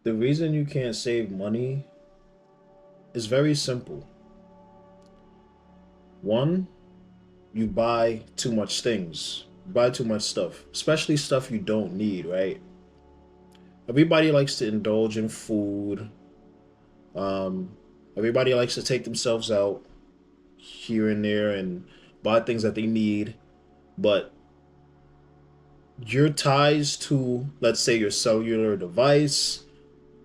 The reason you can't save money is very simple. One, you buy too much things, buy too much stuff, especially stuff you don't need, right? Everybody likes to indulge in food. Um, Everybody likes to take themselves out here and there and buy things that they need. But your ties to, let's say, your cellular device,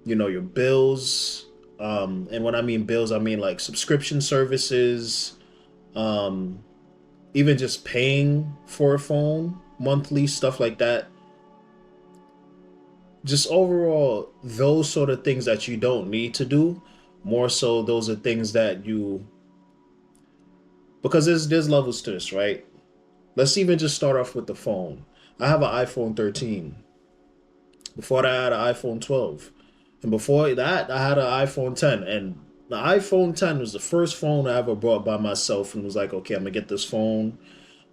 your bills, and when I mean bills, I mean like subscription services, um, even just paying for a phone monthly, stuff like that. Just overall, those sort of things that you don't need to do. More so, those are things that you, because there's levels to this, right? Let's even just start off with the phone. I have an iPhone 13. Before that, I had an iPhone 12. And before that, I had an iPhone 10. And the iPhone 10 was the first phone I ever bought by myself and was like, okay, I'm going to get this phone.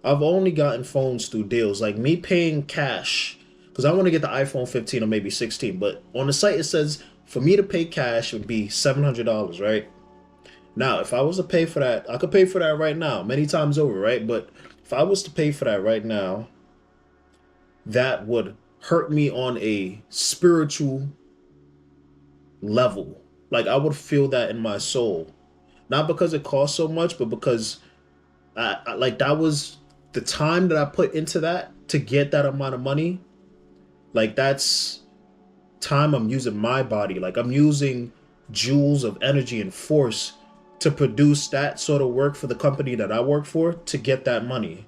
I've only gotten phones through deals. Like me paying cash, because I want to get the iPhone 15 or maybe 16. But on the site, it says for me to pay cash would be $700, right? Now, if I was to pay for that, I could pay for that right now, many times over, right? But if I was to pay for that right now, that would hurt me on a spiritual level. Like I would feel that in my soul, not because it cost so much, but because like that was the time that I put into that to get that amount of money. Like that's time I'm using my body. Like I'm using joules of energy and force to produce that sort of work for the company that I work for to get that money.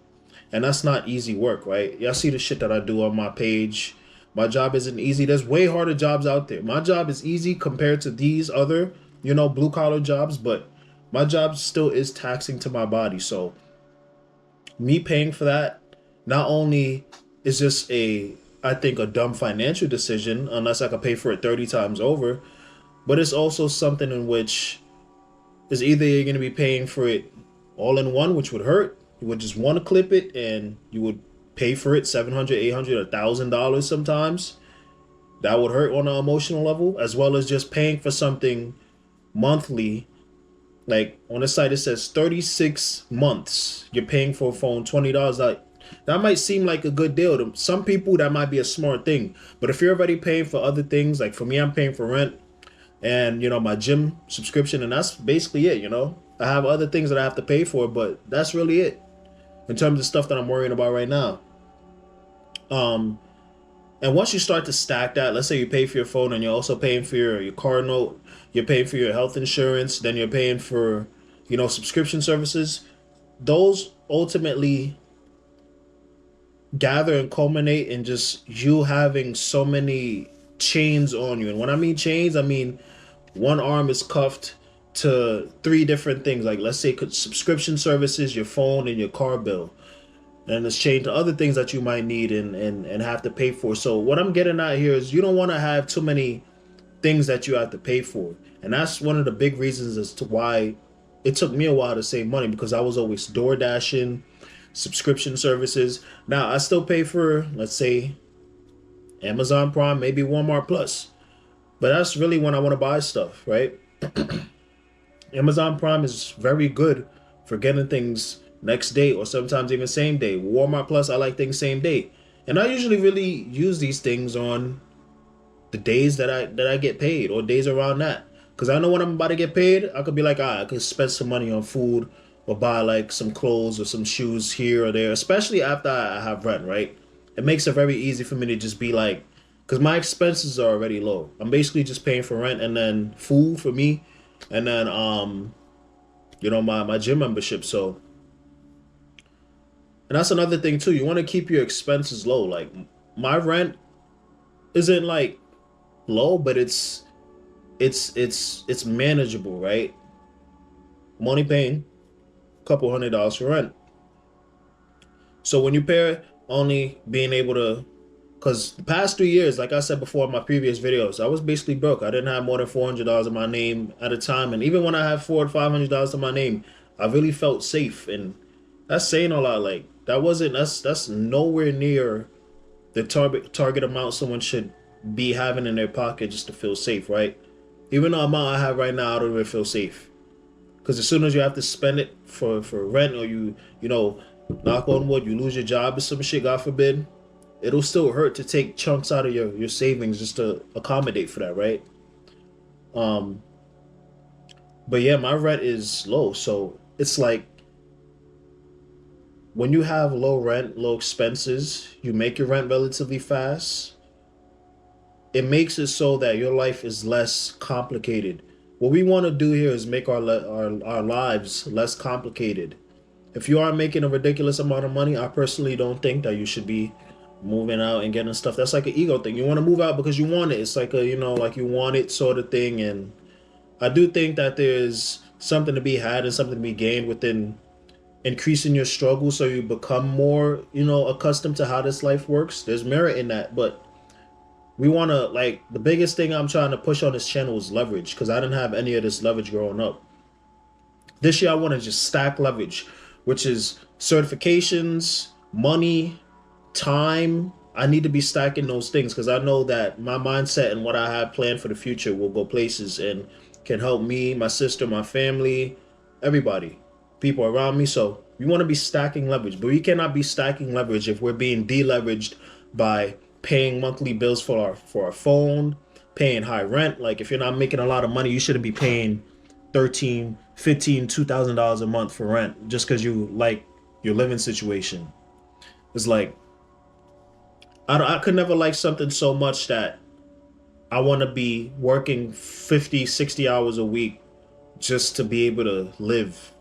And that's not easy work, right? Y'all see the shit that I do on my page. My job isn't easy. There's way harder jobs out there. My job is easy compared to these other, blue collar jobs, but my job still is taxing to my body. So me paying for that not only is just I think a dumb financial decision unless I could pay for it 30 times over, but it's also something in which is either you're going to be paying for it all in one, which would hurt. You would just want to clip it and you would pay for it 700, 800, $1,000 sometimes. That would hurt on an emotional level, as well as just paying for something monthly. Like on the site, it says 36 months. You're paying for a phone $20. Like that might seem like a good deal to some people. That might be a smart thing. But if you're already paying for other things, like for me, I'm paying for rent and my gym subscription, and that's basically it. I have other things that I have to pay for, but that's really it in terms of stuff that I'm worrying about right now. Um, and once you start to stack that, let's say you pay for your phone and you're also paying for your car note, you're paying for your health insurance, then you're paying for, subscription services. Those ultimately gather and culminate in just you having so many chains on you. And when I mean chains, I mean one arm is cuffed to three different things. Like let's say subscription services, your phone, and your car bill. And it's chained to other things that you might need and have to pay for. So what I'm getting at here is you don't want to have too many things that you have to pay for. And that's one of the big reasons as to why it took me a while to save money, because I was always door dashing, subscription services. Now I still pay for, let's say, Amazon Prime, maybe Walmart Plus. But that's really when I want to buy stuff, right? Amazon Prime is very good for getting things next day or sometimes even same day. Walmart Plus, I like things same day. And I usually really use these things on the days that I get paid or days around that. Because I know when I'm about to get paid, I could be like, I could spend some money on food or buy like some clothes or some shoes here or there, especially after I have rent, right? It makes it very easy for me to just be like, because my expenses are already low. I'm basically just paying for rent and then food for me, and then my gym membership. So, and that's another thing too. You want to keep your expenses low. Like my rent isn't like low, but it's manageable, right? I'm only paying a couple $100 for rent. So when you pair only being able to, because the past 3 years, like I said before in my previous videos, I was basically broke. I didn't have more than $400 in my name at a time, and even when I had $400 to $500 in my name, I really felt safe, and that's saying a lot. Like that's nowhere near the target amount someone should be having in their pocket just to feel safe, right? Even the amount I have right now, I don't even feel safe. Because as soon as you have to spend it for rent, or you know, knock on wood, you lose your job or some shit, God forbid, it'll still hurt to take chunks out of your savings just to accommodate for that, right? Um, but yeah, my rent is low, so it's like when you have low rent, low expenses, you make your rent relatively fast. It makes it so that your life is less complicated. What we want to do here is make our lives less complicated. If you are making a ridiculous amount of money, I personally don't think that you should be moving out and getting stuff. That's like an ego thing. You want to move out because you want it. It's like a, like you want it sort of thing. And I do think that there's something to be had and something to be gained within increasing your struggle so you become more, accustomed to how this life works. There's merit in that. But we want to, like, the biggest thing I'm trying to push on this channel is leverage, because I didn't have any of this leverage growing up. This year I want to just stack leverage, which is certifications, money, time. I need to be stacking those things because I know that my mindset and what I have planned for the future will go places and can help me, my sister, my family, everybody, people around me. So we want to be stacking leverage, but we cannot be stacking leverage if we're being deleveraged by paying monthly bills for our phone, paying high rent. Like, if you're not making a lot of money, you shouldn't be paying 13, 15, $2,000 a month for rent just because you like your living situation. It's like I could never like something so much that I want to be working 50, 60 hours a week just to be able to live,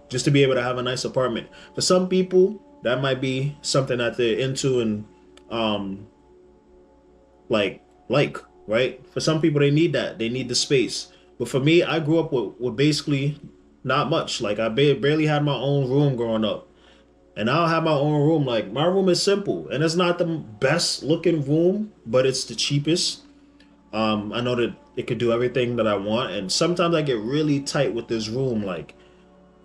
just to be able to have a nice apartment. For some people, that might be something that they're into and um like, right? For some people, they need that. They need the space. But for me, I grew up with basically not much. Like, I barely had my own room growing up. And now I have my own room. Like, my room is simple. And it's not the best looking room, but it's the cheapest. I know that it could do everything that I want. And sometimes I get really tight with this room. Like,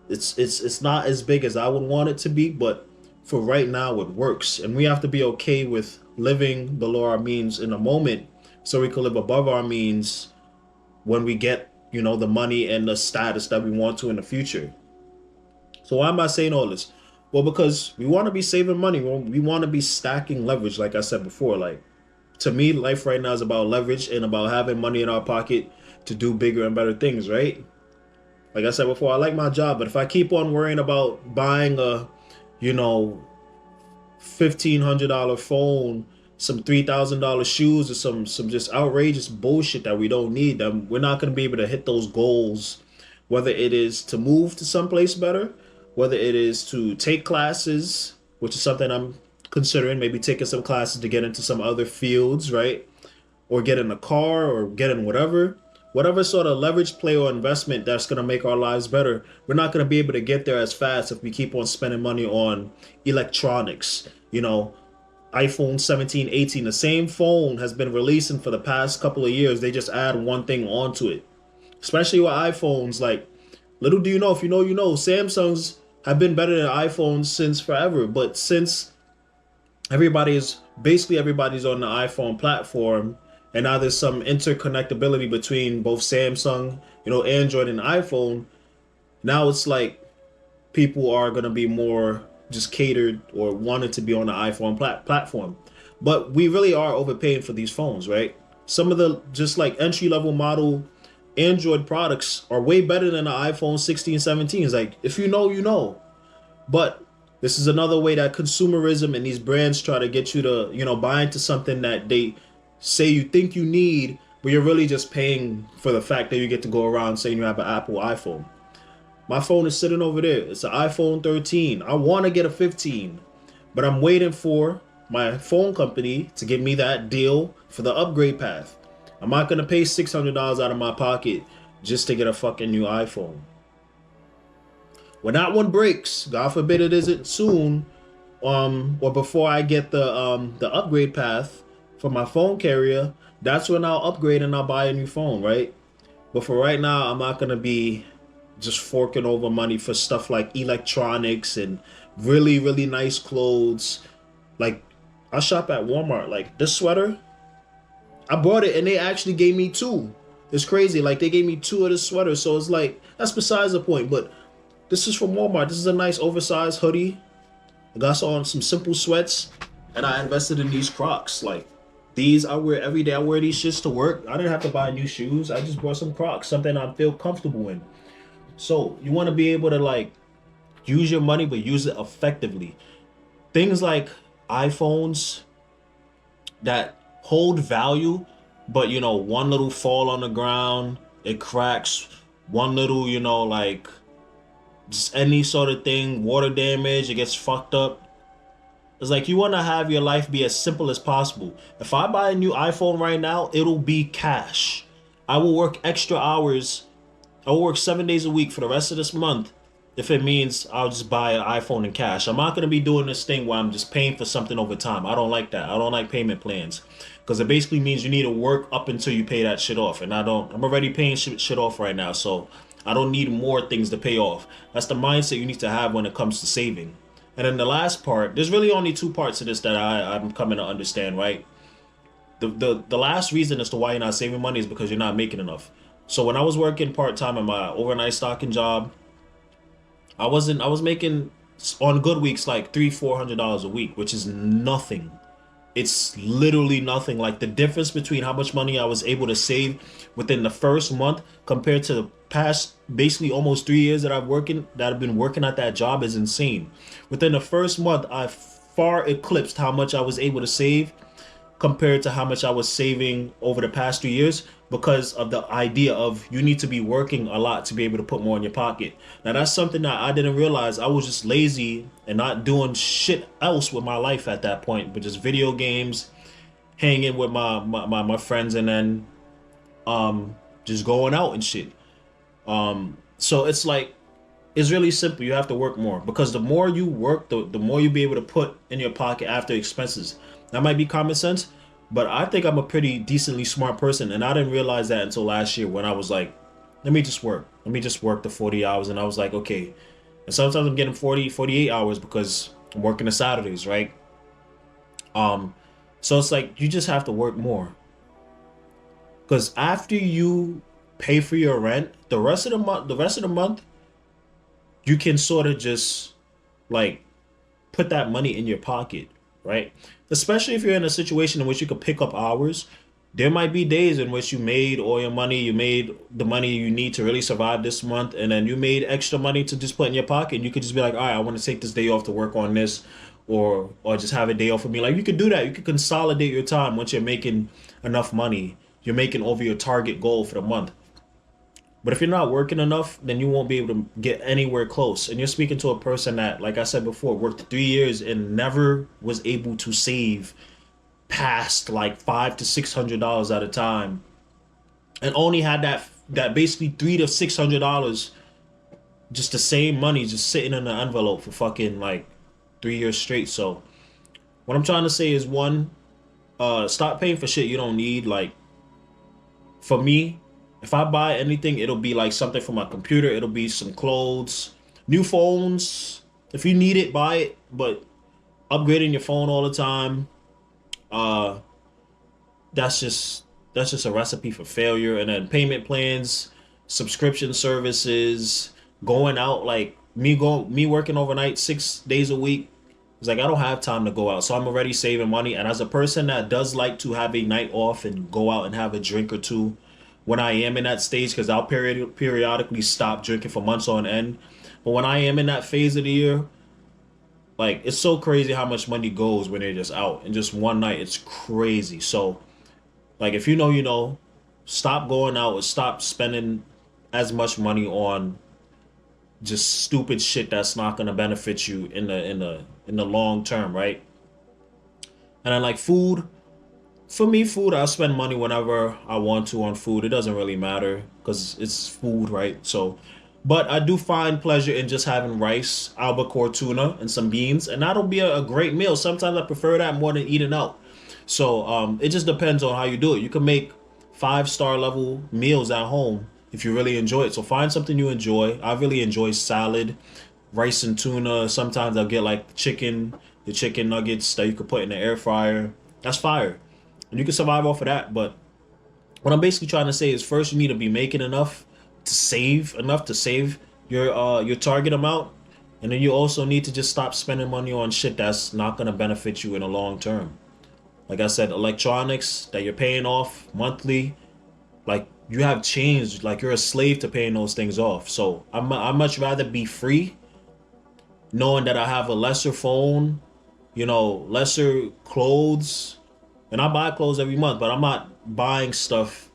it's not as big as I would want it to be, but for right now it works. And we have to be okay with living below our means in a moment so we can live above our means when we get, the money and the status that we want to in the future. So why am I saying all this? Well, because we want to be saving money. We want to be stacking leverage, like I said before. Like, to me, life right now is about leverage and about having money in our pocket to do bigger and better things, right? Like I said before, I like my job, but if I keep on worrying about buying a, you know, $1,500 phone, some $3,000 shoes, or some just outrageous bullshit that we don't need, then we're not going to be able to hit those goals. Whether it is to move to someplace better, whether it is to take classes, which is something I'm considering, maybe taking some classes to get into some other fields, right? Or get in a car or get in whatever sort of leverage play or investment that's going to make our lives better. We're not going to be able to get there as fast if we keep on spending money on electronics. iPhone 17, 18, the same phone has been releasing for the past couple of years. They just add one thing onto it. Especially with iPhones, like, little do you know, if you know, Samsungs have been better than iPhones since forever. But since everybody's on the iPhone platform, and now there's some interconnectability between both Samsung, Android and iPhone. Now it's like people are going to be more just catered or wanted to be on the iPhone platform. But we really are overpaying for these phones, right? Some of the just like entry level model Android products are way better than the iPhone 16, 17. It's like, if you know, you know. But this is another way that consumerism and these brands try to get you to, buy into something that they say you think you need, but you're really just paying for the fact that you get to go around saying you have an Apple iPhone. My phone is sitting over there. It's an iPhone 13. I want to get a 15, but I'm waiting for my phone company to give me that deal for the upgrade path. I'm not going to pay $600 out of my pocket just to get a fucking new iPhone. When that one breaks, God forbid it isn't soon, or before I get the upgrade path for my phone carrier, that's when I'll upgrade and I'll buy a new phone, right? But for right now, I'm not gonna be just forking over money for stuff like electronics and really, really nice clothes. Like, I shop at Walmart. Like, this sweater, I bought it and they actually gave me two. It's crazy. Like they gave me two of the sweaters. So it's like that's besides the point. But this is from Walmart. This is a nice oversized hoodie. I got on some simple sweats, and I invested in these Crocs. Like these, I wear every day. I wear these shits to work. I didn't have to buy new shoes. I just bought some Crocs, something I feel comfortable in. So you want to be able to like use your money, but use it effectively. Things like iPhones that hold value, but one little fall on the ground, it cracks. One little, like just any sort of thing, water damage, it gets fucked up. It's like you want to have your life be as simple as possible. If I buy a new iPhone right now, it'll be cash. I will work extra hours. I will work 7 days a week for the rest of this month if it means I'll just buy an iPhone in cash. I'm not going to be doing this thing where I'm just paying for something over time. I don't like that. I don't like payment plans because it basically means you need to work up until you pay that shit off. And I don't, I'm already paying shit off right now. So I don't need more things to pay off. That's the mindset you need to have when it comes to saving. And then the last part, there's really only two parts to this that I'm coming to understand, right? The last reason as to why you're not saving money is because you're not making enough. So when I was working part-time at my overnight stocking job, I was making on good weeks like $300-400 a week, which is nothing. It's literally nothing. Like the difference between how much money I was able to save within the first month compared to the past basically almost 3 years that I've been working at that job is insane. Within the first month, I far eclipsed how much I was able to save compared to how much I was saving over the past 3 years because of the idea of you need to be working a lot to be able to put more in your pocket. Now that's something that I didn't realize. I was just lazy and not doing shit else with my life at that point, but just video games, hanging with my friends, and then just going out and shit. So it's like it's really simple. You have to work more because the more you work, the more you'll be able to put in your pocket after expenses. That might be common sense, but I think I'm a pretty decently smart person, and I didn't realize that until last year when I was like, let me just work. Let me just work the 40 hours, and I was like, okay. And sometimes I'm getting 48 hours because I'm working the Saturdays, right? So it's like you just have to work more. Because after you pay for your rent, the rest of the month, you can sort of just like put that money in your pocket, right? Especially if you're in a situation in which you could pick up hours. There might be days in which you made all your money, you made the money you need to really survive this month, and then you made extra money to just put in your pocket. And you could just be like, all right, I want to take this day off to work on this, or just have a day off for me. Like you could do that. You could consolidate your time once you're making enough money. You're making over your target goal for the month. But if you're not working enough, then you won't be able to get anywhere close. And you're speaking to a person that, like I said before, worked 3 years and never was able to save past like $500 to $600 at a time, and only had that basically $300 to $600 just the same money just sitting in an envelope for fucking like 3 years straight. So what I'm trying to say is one, stop paying for shit you don't need. Like for me, if I buy anything, it'll be like something for my computer. It'll be some clothes, new phones. If you need it, buy it. But upgrading your phone all the time, uh, that's just a recipe for failure. And then payment plans, subscription services, going out like me working overnight 6 days a week. It's like I don't have time to go out, so I'm already saving money. And as a person that does like to have a night off and go out and have a drink or two, when I am in that stage, because I'll periodically stop drinking for months on end. But when I am in that phase of the year, like it's so crazy how much money goes when they're just out in just one night. It's crazy. So like if you know, stop going out and stop spending as much money on just stupid shit that's not gonna benefit you in the long term, right? And then like food. For me, food, I'll spend money whenever I want to on food. It doesn't really matter because it's food, right? So, but I do find pleasure in just having rice, albacore tuna, and some beans, and that'll be a great meal. Sometimes I prefer that more than eating out. So, it just depends on how you do it. You can make 5-star level meals at home if you really enjoy it. So find something you enjoy. I really enjoy salad, rice and tuna. Sometimes I'll get like the chicken nuggets that you could put in the air fryer. That's fire. and you can survive off of that. But what I'm basically trying to say is, first you need to be making enough to save your target amount, and then you also need to just stop spending money on shit that's not gonna benefit you in the long term. Like I said, electronics that you're paying off monthly, like you have changed, like you're a slave to paying those things off. So I much rather be free, knowing that I have a lesser phone, lesser clothes, and I buy clothes every month, but I'm not buying stuff.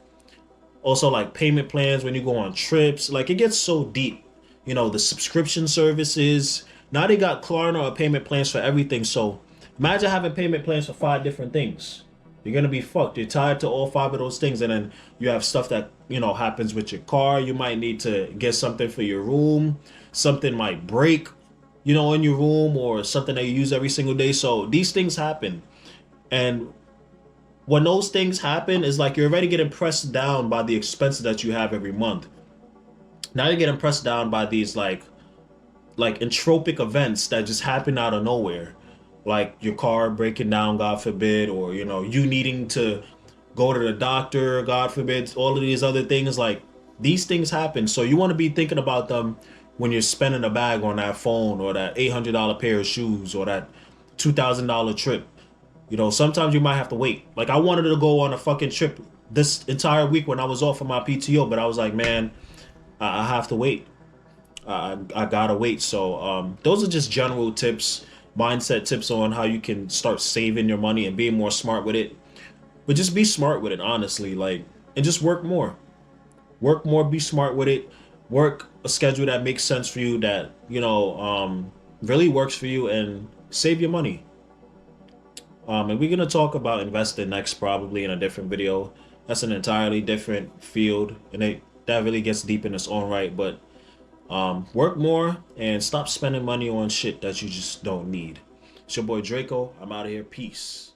Also, like payment plans when you go on trips, like it gets so deep. The subscription services. Now they got Klarna or payment plans for everything. So imagine having payment plans for 5 different things. You're gonna be fucked. You're tied to all 5 of those things, and then you have stuff that happens with your car. You might need to get something for your room. Something might break, in your room, or something that you use every single day. So these things happen, and when those things happen, it's like you're already getting pressed down by the expenses that you have every month. Now you're getting pressed down by these like entropic events that just happen out of nowhere, like your car breaking down, God forbid, or you needing to go to the doctor, God forbid. All of these other things, like these things happen, so you want to be thinking about them when you're spending a bag on that phone, or that $800 pair of shoes, or that $2,000 trip. Sometimes you might have to wait. Like I wanted to go on a fucking trip this entire week when I was off of my PTO, but I was like, man, I have to wait. I gotta wait. So those are just general tips, mindset tips on how you can start saving your money and being more smart with it. But just be smart with it, honestly. Like, and just work more. Work more. Be smart with it. Work a schedule that makes sense for you. That really works for you, and save your money. And we're gonna talk about investing next, probably in a different video. That's an entirely different field, and that really gets deep in its own right. But work more and stop spending money on shit that you just don't need. It's your boy Draco. I'm out of here. Peace.